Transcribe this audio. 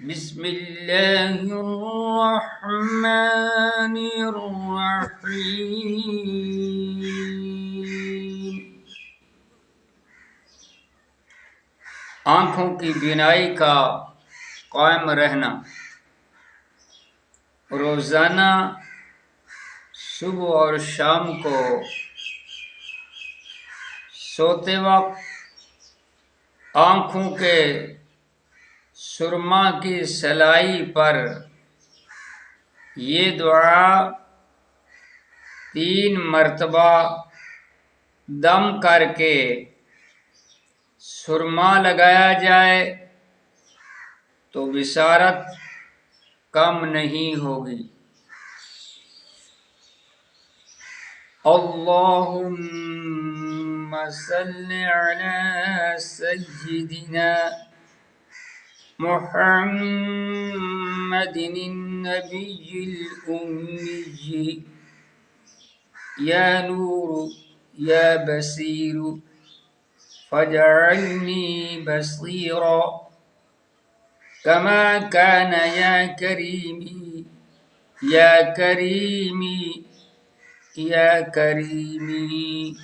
بسم اللہ الرحمن الرحیم۔ آنکھوں کی بینائی کا قائم رہنا۔ روزانہ صبح اور شام کو سوتے وقت آنکھوں کے سرما کی سلائی پر یہ دعا 3 مرتبہ دم کر کے سرما لگایا جائے تو بصارت کم نہیں ہوگی۔ اللہم صلی علی سیدنا محمد النبی الأمی یا نور یا بصیر فاجعلنی بصیرا کما کان یا کریمی یا کریمی یا کریمی۔